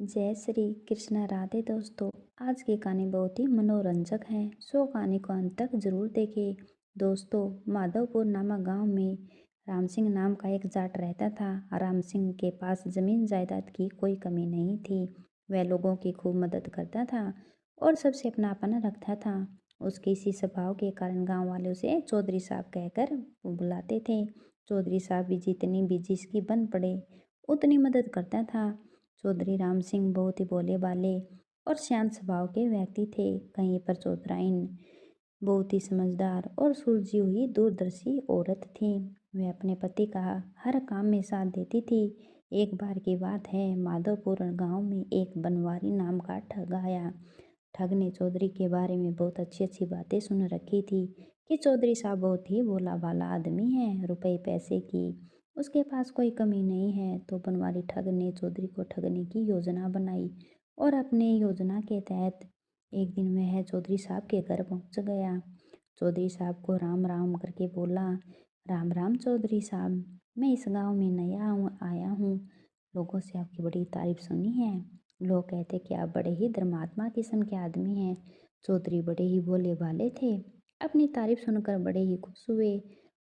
जय श्री कृष्ण राधे दोस्तों। आज की कहानी बहुत ही मनोरंजक है। सो कहानी को अंत तक जरूर देखें। दोस्तों, माधवपुर नामक गांव में राम सिंह नाम का एक जाट रहता था। राम सिंह के पास जमीन जायदाद की कोई कमी नहीं थी। वह लोगों की खूब मदद करता था और सबसे अपनापन रखता था। उसके इसी स्वभाव के कारण गांव वाले उसे चौधरी साहब कहकर बुलाते थे। चौधरी साहब भी जितनी भी जिसकी बन पड़े उतनी मदद करता था। चौधरी राम सिंह बहुत ही भोले भाले और शांत स्वभाव के व्यक्ति थे। कहीं पर चौधराइन बहुत ही समझदार और सुलझी हुई दूरदर्शी औरत थी। वह अपने पति का हर काम में साथ देती थी। एक बार की बात है, माधोपुर गांव में एक बनवारी नाम का ठग आया। ठग ने चौधरी के बारे में बहुत अच्छी अच्छी बातें सुन रखी थी कि चौधरी साहब बहुत ही भोला भाला आदमी है, रुपए पैसे की उसके पास कोई कमी नहीं है। तो बनवारी ठग ने चौधरी को ठगने की योजना बनाई और अपने योजना के तहत एक दिन वह चौधरी साहब के घर पहुंच गया। चौधरी साहब को राम राम करके बोला, राम राम चौधरी साहब, मैं इस गांव में आया हूँ। लोगों से आपकी बड़ी तारीफ सुनी है। लोग कहते कि आप बड़े ही धर्मात्मा किस्म के आदमी हैं। चौधरी बड़े ही भोले भाले थे। अपनी तारीफ सुनकर बड़े ही खुश हुए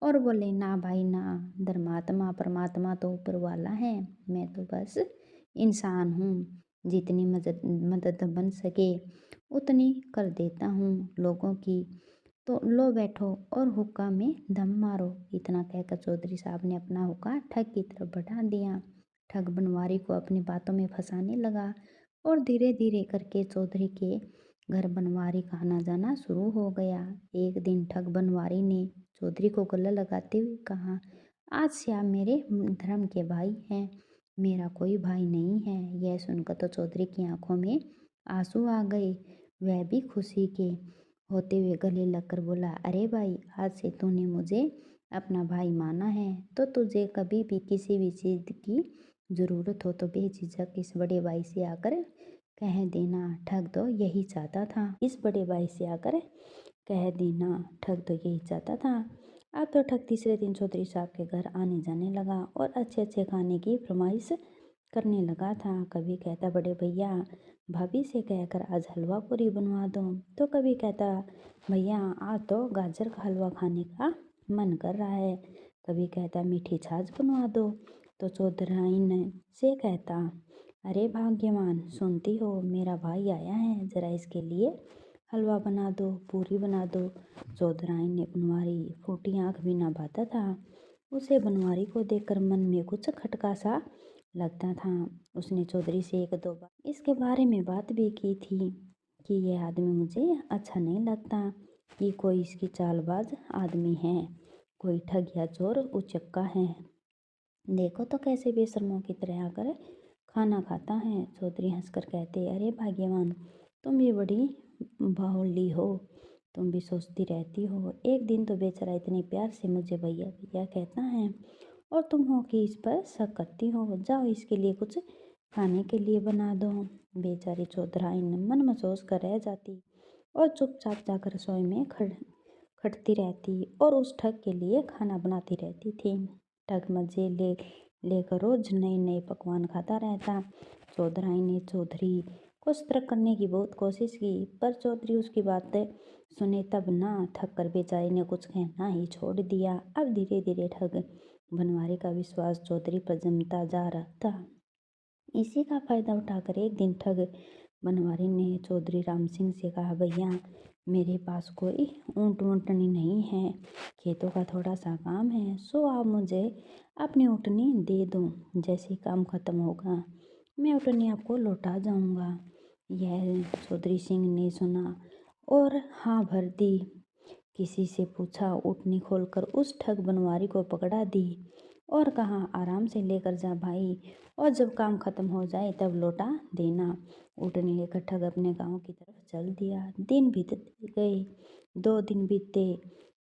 और बोले, ना भाई ना, धर्मात्मा परमात्मा तो ऊपर वाला है, मैं तो बस इंसान हूँ। जितनी मदद मदद बन सके उतनी कर देता हूँ लोगों की। तो लो बैठो और हुक्का में दम मारो। इतना कहकर चौधरी साहब ने अपना हुक्का ठग की तरफ बढ़ा दिया। ठग बनवारी को अपनी बातों में फंसाने लगा और धीरे धीरे करके चौधरी के घर बनवारी का आना जाना शुरू हो गया। एक दिन ठग बनवारी ने चौधरी को गले लगाते हुए कहा, आज से आप मेरे धर्म के भाई हैं, मेरा कोई भाई नहीं है। यह सुनकर तो चौधरी की आंखों में आंसू आ गए। वह भी खुशी के होते हुए गले लगकर बोला, अरे भाई, आज से तूने मुझे अपना भाई माना है, तो तुझे कभी भी किसी भी चीज़ की ज़रूरत हो तो बेझिझक इस बड़े भाई से आकर कह देना। ठग तो यही चाहता था, इस बड़े भाई से आकर कह देना। ठग तो यही चाहता था। अब तो ठग तीसरे दिन चौधरी साहब के घर आने जाने लगा और अच्छे अच्छे खाने की फरमाइश करने लगा था। कभी कहता, बड़े भैया भाभी से कहकर आज हलवा पूरी बनवा दो, तो कभी कहता, भैया आज तो गाजर का हलवा खाने का मन कर रहा है। कभी कहता, मीठी छाछ बनवा दो, तो चौधराइन से कहता, अरे भाग्यवान, सुनती हो मेरा भाई आया है, जरा इसके लिए हलवा बना दो, पूरी बना दो। चौधराइन ने बनवारी फूटी आंख भी ना पाता था। उसे बनवारी को देखकर मन में कुछ खटका सा लगता था। उसने चौधरी से एक दो बार इसके बारे में बात भी की थी कि यह आदमी मुझे अच्छा नहीं लगता, कि कोई इसकी चालबाज आदमी है, कोई ठग या चोर उचक्का है। देखो तो कैसे बेशर्मों की तरह आकर खाना खाता है। चौधरी हंसकर कहते, अरे भाग्यवान, तुम भी बड़ी बाहुली हो, तुम भी सोचती रहती हो। एक दिन तो बेचारा इतने प्यार से मुझे भैया भैया कहता है और तुम हो कि इस पर शक करती हो। जाओ इसके लिए कुछ खाने के लिए बना दो। बेचारी चौधराइन मन महसूस कर रह जाती और चुपचाप जाकर रसोई में खटती रहती और उस ठग के लिए खाना बनाती रहती थी। ठग मजे लेकर रोज नए नए पकवान खाता रहता। चौधराइन ने चौधरी को सतर्क करने की बहुत कोशिश की, पर चौधरी उसकी बातें सुने तब ना, थक कर बेचारे ने कुछ कहना ही छोड़ दिया। अब धीरे धीरे ठग बनवारी का विश्वास चौधरी पर जमता जा रहा था। इसी का फायदा उठाकर एक दिन ठग बनवारी ने चौधरी राम सिंह से कहा, भैया मेरे पास कोई ऊँट ऊँटनी नहीं है, खेतों का थोड़ा सा काम है, सो आप मुझे अपनी ऊँटनी दे दो। जैसे काम खत्म होगा मैं ऊँटनी आपको लौटा जाऊंगा। यह चौधरी सिंह ने सुना और हाँ भर दी। किसी से पूछा, ऊँटनी खोलकर उस ठग बनवारी को पकड़ा दी और कहा, आराम से लेकर जा भाई, और जब काम खत्म हो जाए तब लौटा देना। ऊँटनी लेकर ठग अपने गांव की तरफ चल दिया। दिन बीतते गए, 2 दिन बीते,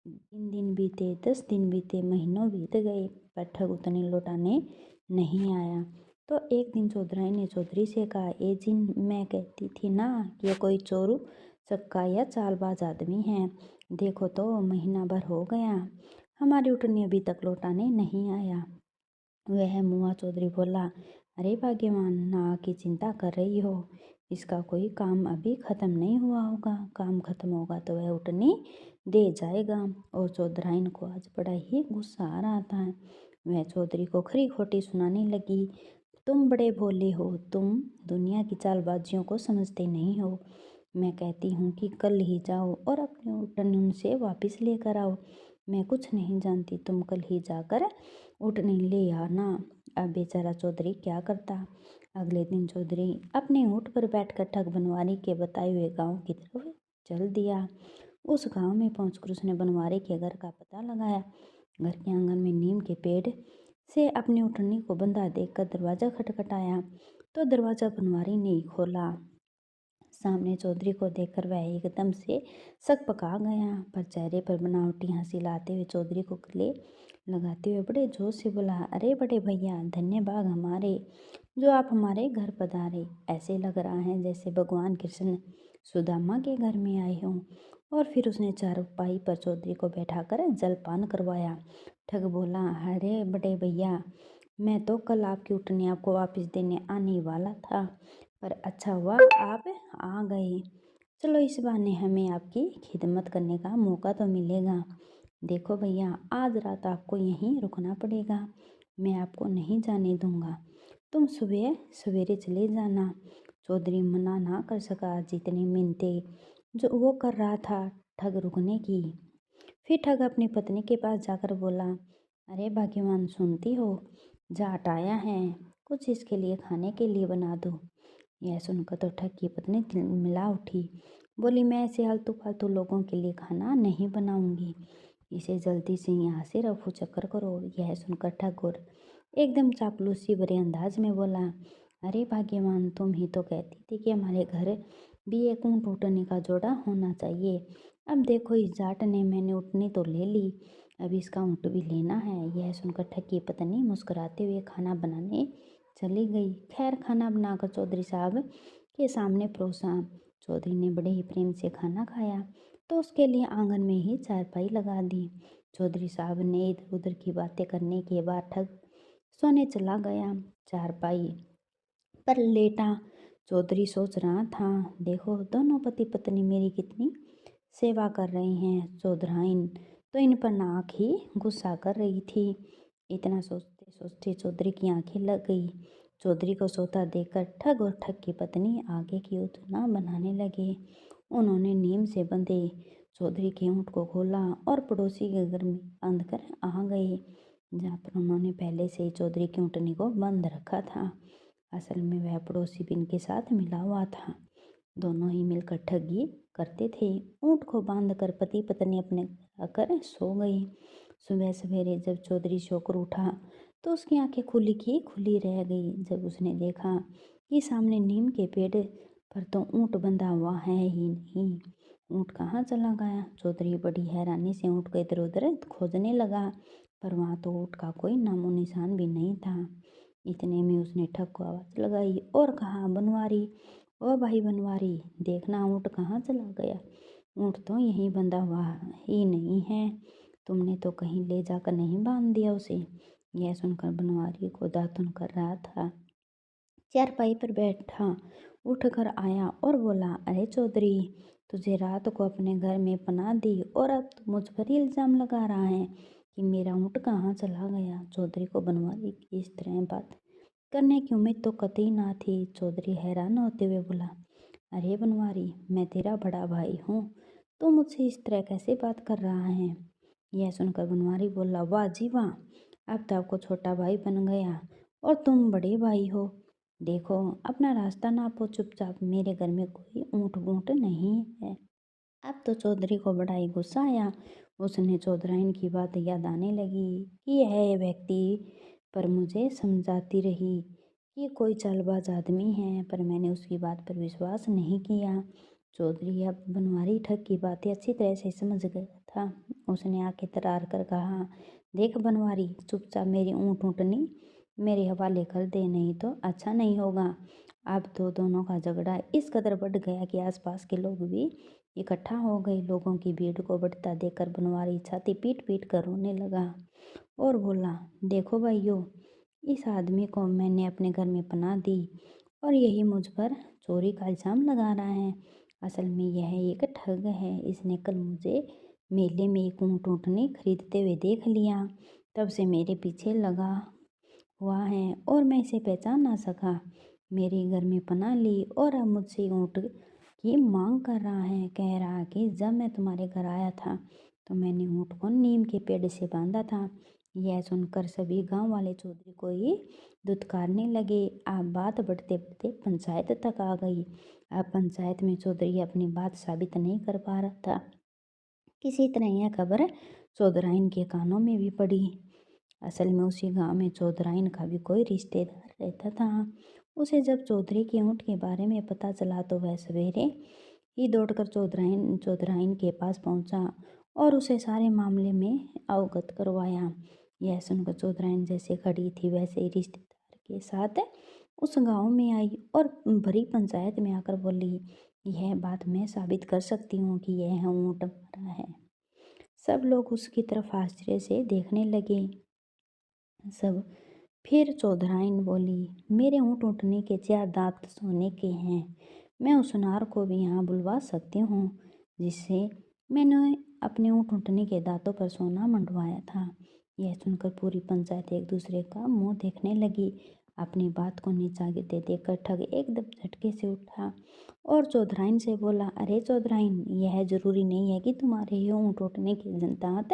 3 दिन बीते, 10 दिन बीते, महीनों बीत गए, पर ठग उतने लौटाने नहीं आया। तो एक दिन चौधराई ने चौधरी से कहा, ए जिन, मैं कहती थी ना कि ये कोई चोरू चक्का या चालबाज आदमी है। देखो तो महीना भर हो गया, हमारी ऊँटनी अभी तक लौटाने नहीं आया। वह मुआ चौधरी बोला, अरे भाग्यवान, नाव की चिंता कर रही हो, इसका कोई काम अभी ख़त्म नहीं हुआ होगा। काम ख़त्म होगा तो वह उठनी दे जाएगा। और चौधराइन को आज बड़ा ही गुस्सा आ रहा था। वह चौधरी को खरी खोटी सुनाने लगी। तुम बड़े भोले हो, तुम दुनिया की चालबाजियों को समझते नहीं हो। मैं कहती हूँ कि कल ही जाओ और अपनी उठनी उनसे वापस लेकर आओ। मैं कुछ नहीं जानती, तुम कल ही जाकर उठनी ले आना। अब बेचारा चौधरी क्या करता। अगले दिन चौधरी अपने ऊँट पर बैठकर ठग बनवारी के बताए हुए गांव की तरफ चल दिया। उस गांव में पहुंचकर उसने बनवारी के घर का पता लगाया। घर के आंगन में नीम के पेड़ से अपनी उठनी को बंधा देखकर दरवाजा खटखटाया तो दरवाजा बनवारी ने ही खोला। सामने चौधरी को देखकर वह एकदम से सकपका गया, पर चेहरे पर बनावटी हंसी लाते हुए चौधरी को गले लगाते हुए बड़े जोश से बोला, अरे बड़े भैया, धन्य भाग हमारे जो आप हमारे घर पधारे। ऐसे लग रहा है जैसे भगवान कृष्ण सुदामा के घर में आए हों। और फिर उसने चारपाई पर चौधरी को बैठाकर जलपान करवाया। ठग बोला, अरे बड़े भैया, मैं तो कल आपकी उठनी आपको वापस देने आने ही वाला था, पर अच्छा हुआ आप आ गए। चलो इस बहाने हमें आपकी खिदमत करने का मौका तो मिलेगा। देखो भैया, आज रात आपको यहीं रुकना पड़ेगा। मैं आपको नहीं जाने दूंगा। तुम सुबह सवेरे चले जाना। चौधरी मना ना कर सका। जितनी मिन्नतें जो वो कर रहा था ठग रुकने की। फिर ठग अपनी पत्नी के पास जाकर बोला, अरे भाग्यवान, सुनती हो, जाट आया है, कुछ इसके लिए खाने के लिए बना दो। यह सुनकर तो ठग की पत्नी मिला उठी। बोली, मैं ऐसे आलतू फालतू लोगों के लिए खाना नहीं बनाऊंगी। इसे जल्दी से यहाँ से रफू चक्कर करो। यह सुनकर ठग और एकदम चापलूसी भरे अंदाज में बोला, अरे भाग्यवान, तुम ही तो कहती थी कि हमारे घर भी एक ऊँट उठने का जोड़ा होना चाहिए। अब देखो, इस जाट ने मैंने उठनी तो ले ली, अब इसका ऊँट भी लेना है। यह सुनकर ठग की पत्नी मुस्कुराते हुए खाना बनाने चली गई। खैर, खाना बनाकर चौधरी साहब के सामने परोसा। चौधरी ने बड़े ही प्रेम से खाना खाया तो उसके लिए आंगन में ही चारपाई लगा दी। चौधरी साहब ने इधर उधर की बातें करने के बाद ठग सोने चला गया। चारपाई पर लेटा चौधरी सोच रहा था, देखो दोनों पति पत्नी मेरी कितनी सेवा कर रहे हैं। चौधराइन तो इन पर नाक ही गुस्सा कर रही थी। इतना सोचते सोचते चौधरी की आंखें लग गई। चौधरी को सोता देखकर ठग और ठग की पत्नी आगे की योजना बनाने लगे। उन्होंने नीम से बंधे चौधरी के ऊँट को खोला और पड़ोसी के घर में बांध कर आ गए, जहाँ पर उन्होंने पहले से ही चौधरी की ऊँटनी को बंद रखा था। असल में वह पड़ोसी भी इनके साथ मिला हुआ था। दोनों ही मिलकर ठगी करते थे। ऊँट को बांधकर पति पत्नी अपने आकर सो गई। सुबह सवेरे जब चौधरी सोकर उठा तो उसकी आंखें खुली की खुली रह गई। जब उसने देखा कि सामने नीम के पेड़ पर तो ऊँट बंधा हुआ है ही नहीं। ऊँट कहाँ चला गया? चौधरी बड़ी हैरानी से ऊँट को इधर उधर खोजने लगा, पर वहाँ तो ऊँट का कोई नामो निशान भी नहीं था। इतने में उसने ठग को आवाज़ लगाई और कहा, बनवारी, ओ भाई बनवारी, देखना ऊँट कहाँ चला गया। ऊँट तो यहीं बंधा हुआ ही नहीं है, तुमने तो कहीं ले जाकर नहीं बांध दिया उसे। यह सुनकर बनवारी को दातुन कर रहा था। चारपाई पर बैठा उठकर आया और बोला, अरे चौधरी, तुझे रात को अपने घर में पनाह दी और अब तू मुझ पर इल्ज़ाम लगा रहा है कि मेरा ऊँट कहाँ चला गया। चौधरी को बनवारी की इस तरह बात करने की उम्मीद तो कतई ना थी। चौधरी हैरान होते हुए बोला, अरे बनवारी, मैं तेरा बड़ा भाई हूँ, तू मुझसे इस तरह कैसे बात कर रहा है। यह सुनकर बनवारी बोला, वाह जी वाह, अब तो आपको छोटा भाई बन गया और तुम बड़े भाई हो। देखो, अपना रास्ता नापो चुपचाप, मेरे घर में कोई ऊँट वूँट नहीं है। अब तो चौधरी को बड़ा ही गुस्सा आया। उसने चौधराइन की बात याद आने लगी कि यह व्यक्ति पर मुझे समझाती रही कि कोई चालबाज आदमी है, पर मैंने उसकी बात पर विश्वास नहीं किया। चौधरी अब बनवारी ठग की बातें अच्छी तरह से समझ गया था। उसने आंखें तरार कर कहा, देख बनवारी, चुपचाप मेरी ऊँट ऊँटनी मेरे हवाले कर दे, नहीं तो अच्छा नहीं होगा। अब तो दोनों का झगड़ा इस कदर बढ़ गया कि आसपास के लोग भी इकट्ठा हो गए। लोगों की भीड़ को बढ़ता देखकर बनवारी छाती पीट पीट कर रोने लगा और बोला, देखो भाइयों, इस आदमी को मैंने अपने घर में पनाह दी और यही मुझ पर चोरी का इल्ज़ाम लगा रहा है। असल में यह एक ठग है। इसने कल मुझे मेले में एक ऊँट ऊँटनी खरीदते हुए देख लिया। तब से मेरे पीछे लगा हुआ है और मैं इसे पहचान ना सका। मेरे घर में पनाह ली और अब मुझसे ऊँट की मांग कर रहा है। कह रहा कि जब मैं तुम्हारे घर आया था तो मैंने ऊँट को नीम के पेड़ से बांधा था। यह सुनकर सभी गांव वाले चौधरी को ही धुतकारने लगे। अब बात बढ़ते बढ़ते पंचायत तक आ गई। अब पंचायत में चौधरी अपनी बात साबित नहीं कर पा रहा था। किसी तरह यह खबर चौधराइन के कानों में भी पड़ी। असल में उसी गांव में चौधराइन का भी कोई रिश्तेदार रहता था। उसे जब चौधरी के ऊँट के बारे में पता चला तो वह सवेरे ही दौड़कर चौधराइन के पास पहुंचा और उसे सारे मामले में अवगत करवाया। यह सुनकर चौधराइन जैसे खड़ी थी वैसे ही रिश्तेदार के साथ उस गांव में आई और भरी पंचायत में आकर बोली, यह बात मैं साबित कर सकती हूँ कि यह ऊँट मरा है। सब लोग उसकी तरफ आश्चर्य से देखने लगे। सब फिर चौधराइन बोली, मेरे ऊँट ऊँटनी के 4 दांत सोने के हैं। मैं उस नार को भी यहाँ बुलवा सकती हूँ जिससे मैंने अपने ऊँट ऊँटनी के दांतों पर सोना मंडवाया था। यह सुनकर पूरी पंचायत एक दूसरे का मुंह देखने लगी। अपनी बात को नीचा गिरते देखकर ठग एकदम झटके से उठा और चौधराइन से बोला, अरे चौधराइन, यह जरूरी नहीं है कि तुम्हारे ही ऊँट ऊँटनी के दांत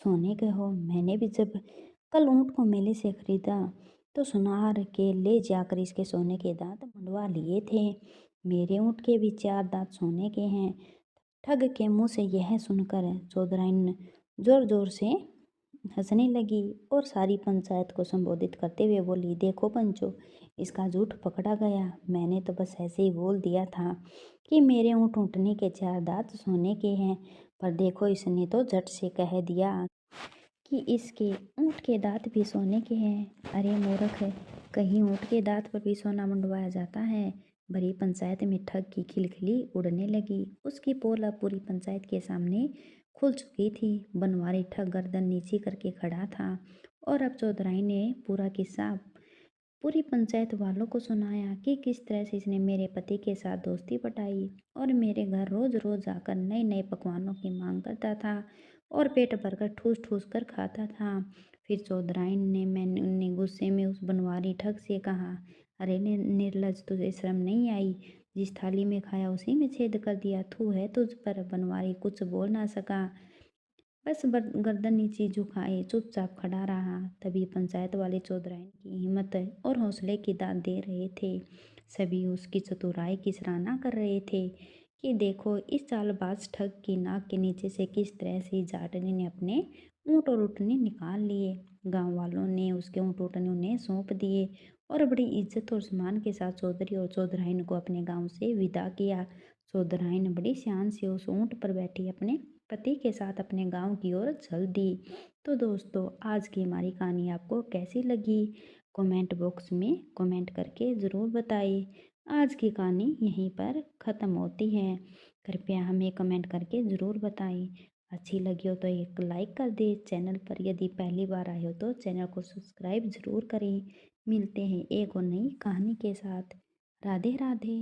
सोने के हो। मैंने भी जब कल ऊँट को मेले से खरीदा तो सुनार के ले जाकर इसके सोने के दांत मंडवा लिए थे। मेरे ऊँट के भी 4 दांत सोने के हैं। ठग के मुंह से यह सुनकर चौधराइन जोर जोर से हंसने लगी और सारी पंचायत को संबोधित करते हुए बोली, देखो पंचो, इसका झूठ पकड़ा गया। मैंने तो बस ऐसे ही बोल दिया था कि मेरे ऊँट ऊँटनी के 4 दांत सोने के हैं, पर देखो इसने तो झट से कह दिया कि इसके ऊँट के दांत भी सोने के हैं। अरे मूर्ख है, कहीं ऊँट के दांत पर भी सोना मंडवाया जाता है। भरी पंचायत में ठग की खिलखिली उड़ने लगी। उसकी पोल अब पूरी पंचायत के सामने खुल चुकी थी। बनवारी ठग गर्दन नीची करके खड़ा था और अब चौधराई ने पूरा किस्सा पूरी पंचायत वालों को सुनाया कि किस तरह से इसने मेरे पति के साथ दोस्ती पटाई और मेरे घर रोज रोज आकर नए नए पकवानों की मांग करता था और पेट भरकर ठूस ठूस कर खाता था। फिर चौधराइन मैंने गुस्से में उस बनवारी ठग से कहा, अरे निर्लज, तुझे शर्म नहीं आई? जिस थाली में खाया उसी में छेद कर दिया। थू है तुझ पर। बनवारी कुछ बोल ना सका, बस गर्दन नीची झुकाए चुपचाप खड़ा रहा। तभी पंचायत वाले चौधराइन की हिम्मत और हौसले की दाद दे रहे थे। सभी उसकी चतुराई की सराहना कर रहे थे कि देखो इस चालबाज ठग की नाक के नीचे से किस तरह से जाटनी ने अपने ऊँट और ऊँटनी निकाल लिए। गांव वालों ने उसके ऊँट ऊँटनी उन्हें सौंप दिए और बड़ी इज्जत और सम्मान के साथ चौधरी और चौधराइन को अपने गांव से विदा किया। चौधराइन बड़ी शान से उस ऊँट पर बैठी अपने पति के साथ अपने गांव की ओर चल दी। तो दोस्तों, आज की हमारी कहानी आपको कैसी लगी? कमेंट बॉक्स में कमेंट करके ज़रूर बताइए। आज की कहानी यहीं पर ख़त्म होती है। कृपया हमें कमेंट करके ज़रूर बताइए। अच्छी लगी हो तो एक लाइक कर दे। चैनल पर यदि पहली बार आए हो तो चैनल को सब्सक्राइब ज़रूर करें। मिलते हैं एक और नई कहानी के साथ। राधे राधे।